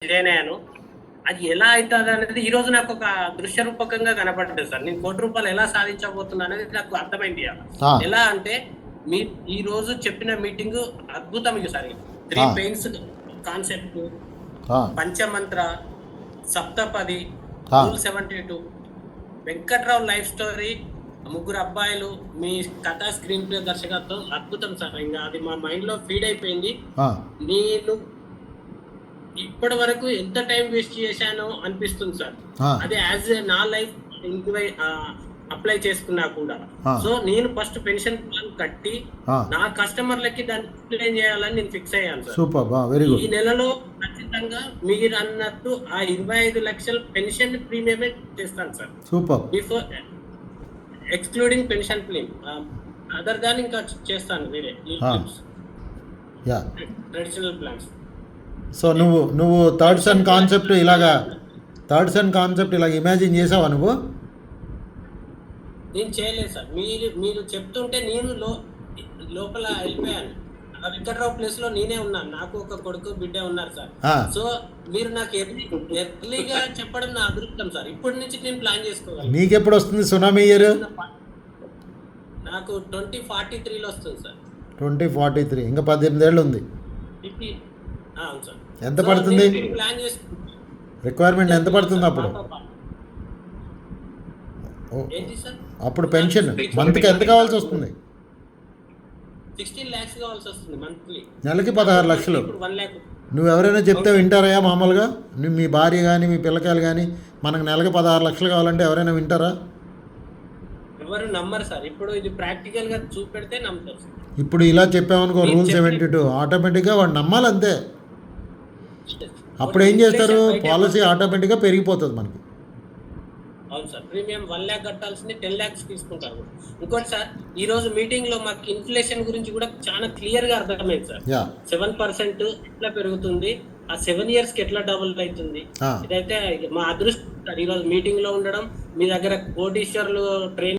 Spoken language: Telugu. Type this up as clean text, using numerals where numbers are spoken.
ఇదేనాను అది ఎలా అవుతుంది అనేది ఈ రోజు నాకు ఒక దృశ్య రూపకంగా కనపడ్డది సార్. నేను ₹1,00,00,000 ఎలా సాధించబోతున్నా అనేది నాకు అర్థమైంది. ఎలా అంటే మీ ఈ రోజు చెప్పిన మీటింగ్ అద్భుతం sir. 3 pains concept, Panchamantra, Saptapadi, rule 72, Venkatrao life story, ముగ్గురు అబ్బాయిలు, మీ కథ స్క్రీన్ ప్లే దర్శకత్వం అద్భుతం సార్. ఇంకా అది మా మైండ్ లో ఫీడ్ అయిపోయింది. నేను ఇప్పటి వరకు ఎంత టైం వేస్ట్ చేశానో అనిపిస్తుంది సార్. అదే యాజ్ నా లైఫ్ అప్లై చేసుకున్నా కూడా. సో నేను ఫస్ట్ పెన్షన్ ప్లాన్ కట్టి నా కస్టమర్లకి దాన్ని ఎక్స్ప్లెయిన్ చేయాలని నేను ఫిక్స్ అయ్యాను సార్. Super, very good. ఈ నెలలో ఖచ్చితంగా మీరు అన్నట్టు ఆ 25 లక్షల పెన్షన్ ప్రీమియమే చేస్తాను sir. Super. Before excluding pension premium other than ఇంకా చేస్తాను వేరే ట్రెడిషనల్ ప్లాన్స్. సో నువ్వు థర్డ్ సన్ కాన్సెప్ట్ ఇలాగ ఇమాజిన్ చేసావా నువ్వు? నేను చేయలేదు సార్. మీరు చెప్తుంటే నేను లోపల వెళ్ళిపోయాను. వెంకట్రావు ప్లేస్ లో నేనే ఉన్నాను. నాకు ఒక కొడుకు బిడ్డ ఉన్నారు సార్. సో మీరు నాకు ఎర్లీగా చెప్పడం నా అదృష్టం సార్. ఇప్పటి నుంచి నేను ప్లాన్ చేసుకోవాలి. నీకెప్పుడు వస్తుంది సునామీ ఇయర్? నాకు 2043లో వస్తుంది సార్. 2043 ఇంకా 18 ఏళ్ళు ఉంది. అవును సార్. ఎంత పడుతుంది ప్లాన్ చేసుకుంటా? రిక్వైర్మెంట్ ఎంత పడుతుంది అప్పుడు? అప్పుడు పెన్షన్ మంత్కి ఎంత కావాల్సి వస్తుంది? 16 lakhs కావాల్సి వస్తుంది మంత్లీ. నెలకి 16 లక్షలు. 1 lakh. నువ్వు ఎవరైనా చెప్తే వింటారా మామూలుగా? మీ భార్య కానీ మీ పిల్లకాయలు కానీ మనకు నెలకి 16 లక్షలు కావాలంటే ఎవరైనా వింటారా? ఎవరు నమ్మరు సార్. ఇప్పుడు ఇది ప్రాక్టికల్ గా చూపెడితే నమ్ముతారు సార్. ఇప్పుడు ఇలా చెప్పామనుకో రూల్ 72 ఆటోమేటిక్గా వాడు నమ్మాలంతే. అప్పుడు ఏం చేస్తారు? పాలసీ ఆటోమేటిక్గా పెరిగిపోతుంది మనకి. అవును సార్. ప్రీమియం 1 lakh కట్టాల్సింది 10 lakhs తీసుకుంటారు. ఇంకోటి సార్, ఈ రోజు మీటింగ్ లో మాకు ఇన్ఫ్లేషన్ గురించి కూడా చాలా క్లియర్ గా అర్థమైంది సార్. 7% ఎట్లా పెరుగుతుంది, ఆ 7 years కి ఎట్లా డబుల్ అవుతుంది. ఇదైతే మా అదృష్టం సార్. ఈ రోజు మీటింగ్ లో ఉండడం, మీ దగ్గర కోటీశ్వర్లు ట్రైన్